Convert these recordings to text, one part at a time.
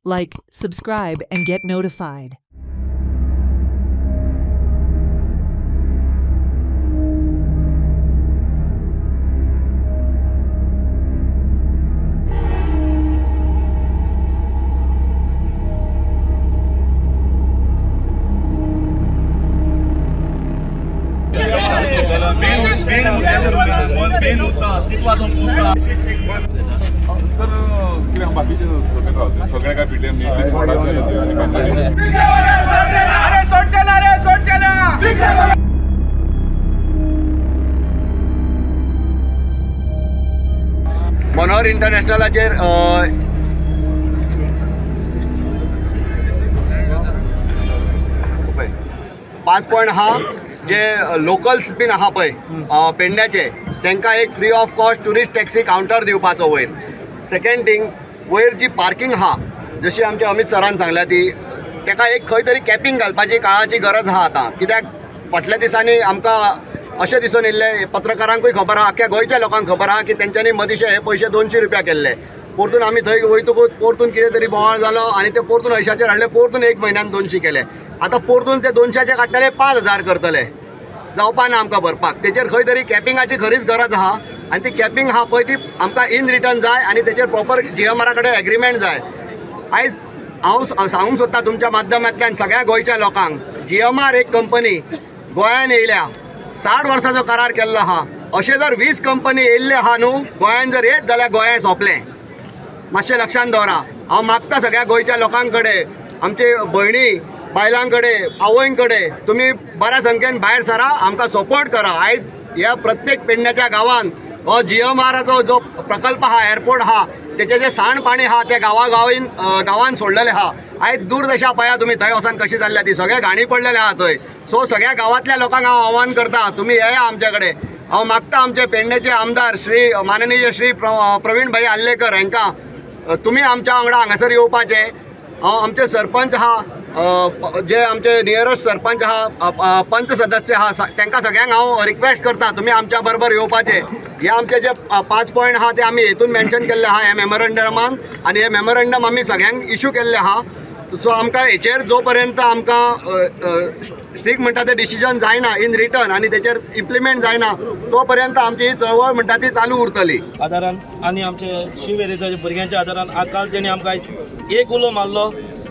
Like, subscribe, and get notified. Manohar इंटरनॅशनलाचेर 5 point हा जे लोकल्स बीन आहा पळय पेडण्याचे तांकां एक free of cost tourist taxi counter दिवपाचो वयर. सेकंड थिंग, वयर जी पार्किंग आहा जशी आमच्या अमित सरान सांगल्या ती ताका एक खंय तरी कॅपिंग घालपाची काळाची गरज आहा आता. कित्याक फाटल्या दिसांनी आमकां अशें दिसून येयल्लें, पत्रकारांकूय खबर आहा, आख्या गोंयच्या लोकांक खबर आहा की तेंच्यांनी मदींचे हे पयशे 200 रुपया केल्ले. परतून आमी थंय वयतकूच परतून कितें तरी बोवाळ जालो आनी ते परतून 80 हाडले, परतून एक म्हयन्यान 200 केले. आतां परतून ते 200 काडटले 5000 करतले, जावपा ना आमकां भरपाक. तेचेर खंय तरी कॅपिंगाची खरीच गरज आहा आनी ती कॅपिंग आहा पळय ती आमकां इन रिटर्न जाय आनी तेचेर प्रॉपर GMR कडेन एग्रीमेंट जाय. आयज हांव सांगूंक सोदतां तुमच्या माध्यमांतल्यान सगळ्या गोंयच्या लोकांक, GMR एक कंपनी गोंयान येयल्या, 60 वर्सांचो करार केल्लो आहा. अशे जर 20 कंपनी येयल्ले आहा न्हू गोंयान जर येत जाल्यार गोंय सोंपलें. मातशें लक्षांत दवरा. हांव मागता सगळ्या गोंयच्या लोकां कडेन, आमचे भयणी बायलां कडेन, आवय कडेन, तुमी बऱ्या संख्येन भायर सरा, आमकां सपोर्ट करा. आयज ह्या प्रत्येक पेडण्याच्या गांवांत हो GMRचो जो प्रकल्प आहा, एअरपोर्ट आहा, तेचे जे सांडपाणी आहा ते गांवांत सोडलेले आहा. आयज दूरदशा पळया तुमी थंय वचून कशी जाल्ल्या ती, सगळे घाणी पडलेले आहा थंय. सो सगळ्या गांवांतल्या लोकांक हांव आव्हान करता, तुमी येया आमचे कडेन. हांव मागता आमचे पेडण्याचे आमदार माननीय श्री प्रवीण भाई आल्लेकर हांकां तुमी आमच्या वांगडा हांगासर येवपाचे. हांव आमचे सरपंच आहा, जे आमचे नियरेस्ट सरपंच आहा, पंच सदस्य आहा, तांकां सगळ्यांक हांव रिक्वेस्ट करता तुमी आमच्या बरोबर येवपाचे. हे आमचे जे 5 पॉइंट आहा ते आमी हेतून मेन्शन केल्ले आहा ह्या मेमोरंडमान, आनी हे मेमोरंडम आमी सगळ्यांक इश्यू केल्ले आहा. सो आमकां हेचेर जो पर्यंत आमकां स्ट्रिक्ट म्हणटा ते डिसिजन जायना इन रिटर्न आनी तेचेर इम्प्लिमेंट जायना तो पर्यंत आमची चळवळ म्हणटा ती चालू उरतली. आदारान आनी आमचे शिवेरेच्या भुरग्यांच्या आदारान काल तेणी आमकां आयज एक उलो मारलो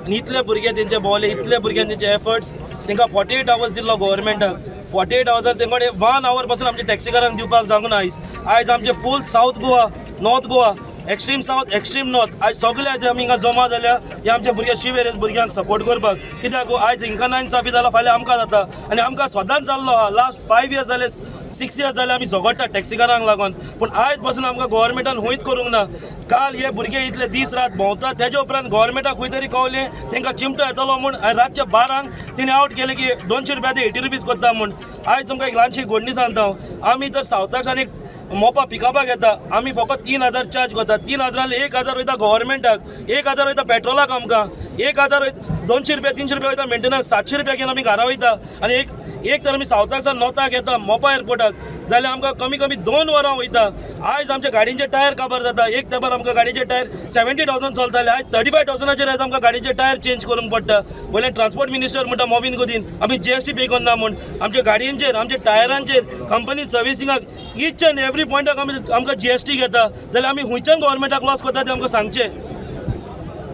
आनी इतले भुरगे तेंचे भोवले, इतले भुरग्यांनी तेंचे एफर्ट्स तांकां 48 आवर्स दिल्लो गव्हर्मेंटाक. 48 आवर्सान तेंचे कडेन 1 आवर पासून आमच्या टॅक्सीकारांक दिवपाक सांगून आयज आमचे full south Goa, north Goa, extreme south, extreme north, आयज सगळे आमी हिंगा जमा जाल्या हे आमच्या भुरग्या शिवेरेज भुरग्यांक सपोर्ट करपाक. कित्याक आयज हिंका नाइंसाफी जाला फाल्यां आमकां जाता आनी आमकां सदांच जाल्लो आहा. लास्ट 5 इयर्स जाले, 6 इयर्स जाले आमी झगडटा टॅक्सीकारांक लागून, पूण आयज पासून आमकां गव्हर्मेंटान हुंयत करूंक ना. काल हे भुरगे इतले दीस रात भोंवतात, तेज्या उपरांत गव्हर्मेंटाक खंय तरी कळलें तांकां चिमटो येतलो म्हूण रातच्या 12 तेणी आउट केलें की 200 रुपया ते 80 रुपीज करता म्हूण. आयज तुमकां एक ल्हानशी घडणी सांगता, आमी तर सावथाच्यान एक मोपा पिकअपाक येता, आमी फकत 3000 चार्ज करता. 3000 1000 वयता गव्हर्मेंटाक, 1000 वयता पेट्रोलाक आमकां, 1000 200 रुपया 300 रुपया वयता मेंटेनन्स, 700 रुपया घेवन आमी घरा वयता. आनी एक तर आमी सावथाकसान नॉर्थाक येता मोपा एअरपोर्टाक जाल्यार आमकां कमी 2 वरां वयता. आयज आमच्या गाडींचे टायर काबार जाता. एक तेंपार आमकां गाडीचे टायर 70,000 चलताले, आयज 35,000चेर आयज आमकां गाडीचे टायर चेंज करूंक पडटा. वयल्यान ट्रान्सपोर्ट मिनिस्टर म्हणटा मोविन गुदीन आमी GST पे करना म्हूण. आमच्या गाडयांचेर, आमच्या टायरांचेर, कंपनी सर्विसिंगाक ईच एंड एवरी पॉयंटाक आमकां GST घेता, जाल्यार आमी हुंयच्यान गव्हर्मेंटाक लॉस करता ते आमकां सांगचे.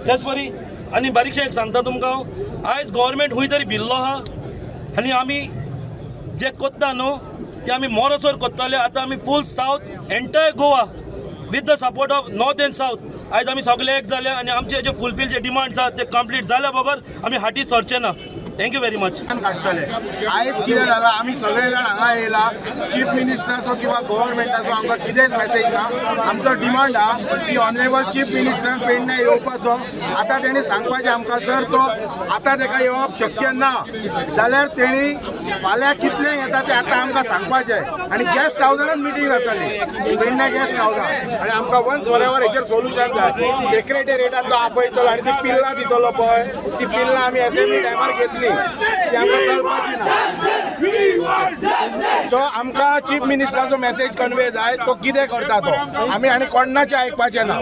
त्याच परी आनी बारीकशें एक सांगता तुमकां, आयज गव्हर्मेंट हुंय तरी भिल्लो आहा आनी आमी जे कोत्ता न्हू ते आमी मोरोसोर कोत्ताले. आतां आमी full south entire Goa with the support of north and south आयज आमी सगळे एक जाले आनी आमचे जे फुलफील जे डिमांड्स आहात ते कंप्लीट जाल्या बगर आमी हाटी सरचे ना. Thank you very much. आयज कितें जालां, आमी सगळे जाण हांगा येयला, चीफ मिनिस्टराचो किंवा गव्हर्मेंटाचो आमकां कितेंच मेसेज ना. आमचो डिमांड आहा की ऑनरेबल चीफ मिनिस्टरान पेडण्यां येवपाचो. आतां तेणी सांगपाचें आमकां, जर तो आतां ताका येवप शक्य ना जाल्यार तेणी फाल्यां कितले येता ते आतां आमकां सांगपाचें. आनी गेस्ट हावजानच मिटींग जातली पेडण्यां गेस्ट हावजान, आनी आमकां वन्स फॉरएवर हेचेर सोल्युशन जाय. सेक्रेटेरिएटान तो आपयतलो आनी ती पिल्लां दितलो पळय, ती पिल्लां आमी असेंब्ली टायमार घेतली ती आमकां चलपाची ना. सो आमकां चीफ मिनिस्टराचो मेसेज कन्वे जाय, तो कितें करता तो आमी आनी कोणाचें आयकपाचें ना.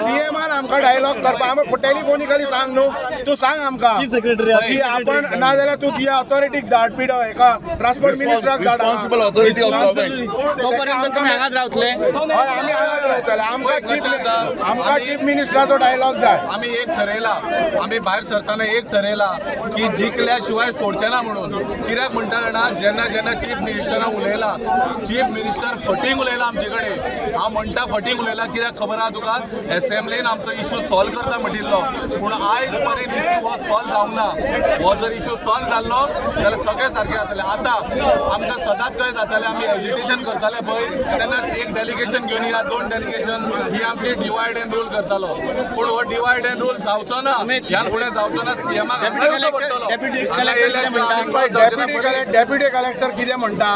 सीएमान आमकां डायलॉग करपा आमी टेलिफोनिकली सांग न्हू, तूं सांग आमकां की आपण ना जाल्यार तू तुज्या ऑथॉरिटीक धाड पिडो एका ट्रान्सपोर्ट मिनिस्टराक धाड. रिस्पॉन्सिबल ऑथॉरिटी ऑफ गव्हर्नमेंट तोपर्यंत तुमी हांगाच रावतले. हय आमी हांगाच रावतले. आमकां चीफ मिनिस्टराचो डायलॉग जाय. आम्ही एक ठरयला, आम्ही भायर सरताना एक ठरयला की जिखल्या शिवाय सोडचे ना म्हणून. कित्याक म्हणटा जाणा जेन्ना जेन्ना चीफ मिनिस्टरान उलयला, चीफ मिनिस्टर फटींग उलयला आमचे कडेन. हांव म्हणटा फटींग उलयला कित्याक खबर आहा तुका, एसेंब्लीन आमचो इश्यू सॉल्व करता म्हणिल्लो, पूण आयज पर्यंत इश्यू हो सॉल्व जावंक ना. हो जर इश्यू सॉल्व जाल्लो जाल्यार सगळें सारकें जातलें. आतां आमकां सदांच कशें जातालें, आमी एजिटेशन करताले पळय तेन्ना एक डेलिगेशन घेवन या 2 डेलिगेशन ही आमची डिवायड एंड रूल करतालो. पूण हो डिवायड एंड रूल जावचो ना, ह्या फुडें जावचो ना. सीएमाक डेप्युटी कलेक्टर कितें म्हणटा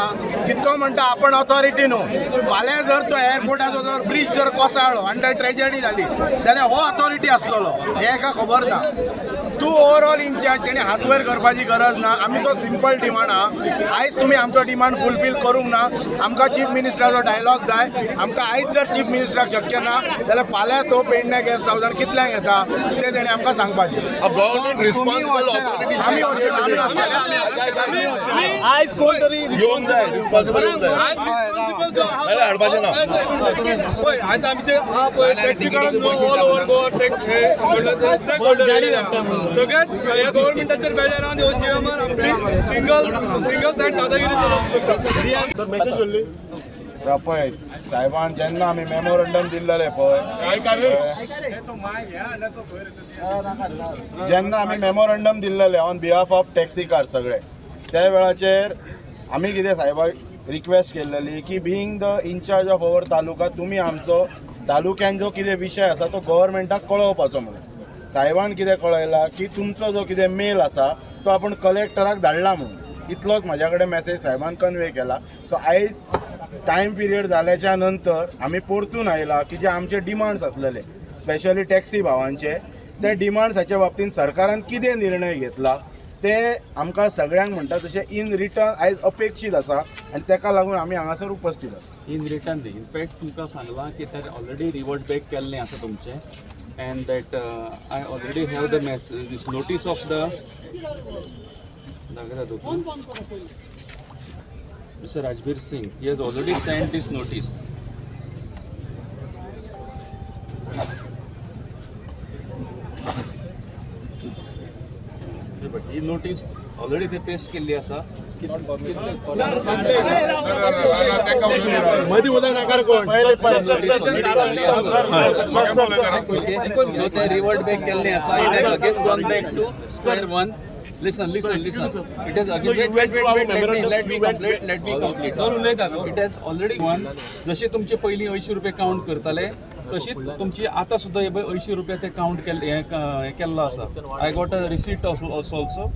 की तो म्हणटा आपण ऑथॉरिटी न्हू. फाल्यां जर तो एअरपोर्टाचो जर ब्रिज जर कोसळ्ळो आनी थंय ट्रेजेडी जाली जाल्यार हो ऑथॉरिटी आसतलो, हें एका खबर ना. तूं ओवरऑल इन्चार्ज, तेणी हात वयर करपाची गरज ना. आमचो सिंपल डिमांड आहा, आयज तुमी आमचो डिमांड फुलफील करूंक ना. आमकां चीफ मिनिस्टराचो डायलॉग जाय. आमकां आयज जर चीफ मिनिस्टराक शक्य ना जाल्यार फाल्यां तो पेडण्या गेस्ट हावसान कितल्यांक येता तें तेणी आमकां सांगपाचें. गव्हर्नमेंट रिस्पॉन्सिबल ऑथॉरिटी आयज कोण तरी येवंक जाय, रिस्पॉन्सिबल येवंक जाय, हाडपाचें ना. आज आमचे हा टॅक्सी काढून all over Goa stakeholder सगळ्यात ह्या गव्हर्नमेंटाचेर बेजार आहा. जीएमआर आपली सिंगल सायड दादागिरी चलोवंक शकता. पळय साहेबान जेन्ना आमी मेमोरंडम दिल्लेले पळय, जेन्ना आमी मेमोरंडम दिल्लेले on behalf of taxi car सगळे, त्या वेळाचेर आमी कितें साहेबाक रिक्वेस्ट केल्लेली की being the incharge of our taluka तुमी आमचो तालुक्यान जो कितें विशय आसा तो गव्हर्नमेंटाक कळोवपाचो म्हणून. साहेबान कितें कळयला की तुमचो जो कितें मेल आसा तो आपण कलेक्टराक धाडला म्हणून. इतलोच म्हाज्या कडेन मेसेज साहेबान कन्वे केला. सो आयज टायम पिरियड जाल्याच्या नंतर आमी परतून आयला की जे आमचे डिमांड्स आसलेले स्पेशली टॅक्सी भावांचे, ते डिमांड्साच्या बाबतींत सरकारान कितें निर्णय घेतला ते आमकां सगळ्यांक म्हणटा तशें इन रिटर्न आयज अपेक्षीत आसा आनी ताका लागून आमी हांगासर उपस्थित आसा. इन रिटर्न दी इनफॅक्ट तुमकां सांगलां की ते ऑलरेडी रिवर्ट बॅक केल्लें आसा तुमचें. And that I already have the message, this notice of the Mr. Rajbir Singh. He has already sent this notice. But he notice already they paste केली आसा. मध्ये उदक नाकार कोण So they revert back केल्लें आसा. It has again gone back to square one. Listen. It has again wait. Let me complete. It has already gone. जशे तुमचे पयलीं 80 रुपये काउंट करताले तशीच तुमची आता सुद्धा 80 रुपये ते काउंट केल्लो आसा. I got a receipt also.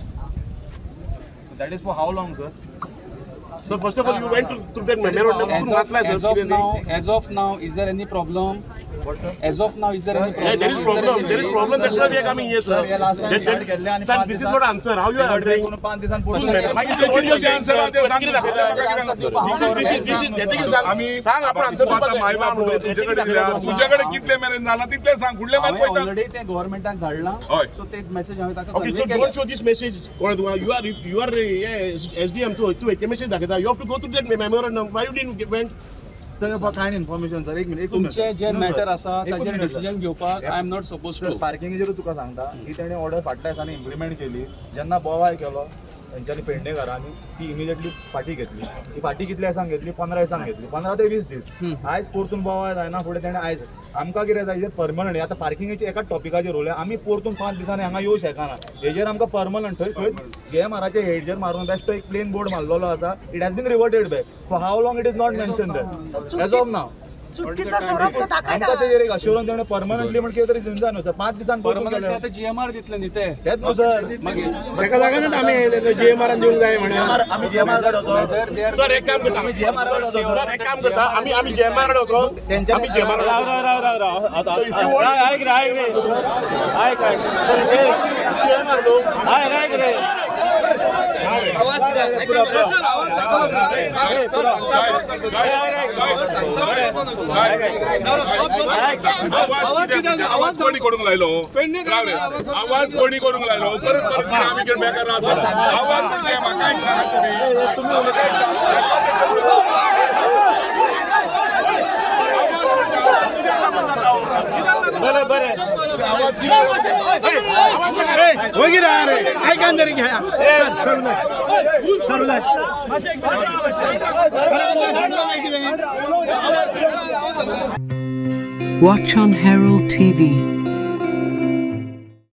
That is for how long, sir? So first of all, you went to that memorandum. As of now, is there any problem? As of now, is there any problem? Yeah, there is problem. There is problem. That's why we are coming here, sir. Sir, this is not answer. How you are answering? तुझ्याकडे कितले मेरेन झाला तितले सांग. कुठले mark पळयता already ते गव्हर्नमेंटाक धाडला. So ते मेसेज हांवें ताका Okay, so don't show this message. You are SDM, so तू एक मेसेज दाखयता. You have to go through that memorandum. Why you didn't went? Sir कायन इन्फॉर्मेशन सर. एक मिनिट. तुमचे जे मॅटर आसा ताचेर डिसिजन घेवपाक I am not suppose to. पार्किंगेचेर तुका सांगता ही तेणे ऑर्डर फाटल्या दिसांनी इम्प्लिमेंट केली. जेन्ना बोवाय केलो तेंच्यांनी पेडणेकारांनी ती इमिजिएटली फाटी घेतली. ही फाटी कितले दिसांक घेतली? 15 दिसांक घेतली. 15 ते 20 दीस. आयज परतून बोवाय जायना. फुडें तेणें आयज आमकां कितें जाय परमनंट. आतां पार्किंगेची एकाच टॉपिकाचेर उलय. आमी परतून 5 दिसांनी हांगा येवं शकना. हेजेर आमकां परमनंट थंय GMRचे हेडचेर मारून बेश्टो एक प्लेन बोर्ड मारलेलो आसा. It has been reverted back. For how long it is not mention that as of now. चुकीचा स्वरूप तो दाखयता आमकां तेजेर एक अश्युरन्स तेणें परमनंटली म्हण कितें तरी दिवंक न्हू सर 5 दिसान परमनंटली आता GMR दितले न्ही ते तेच न्हू सर मागीर ताका लागून आमी येयले GMRन दिवंक जाय म्हणे आमी GMR कडेन वचो सर एक काम करता आमी GMR कडेन वचो सर एक काम करता आमी GMR कडेन वचो आमी GMR आवाज कोणी करूंक लायलो आवाज कोणी करूंक लायलो परत परत आमी बेकार रावता आवाज म्हाका एक सांगा बरें Watch on Herald TV.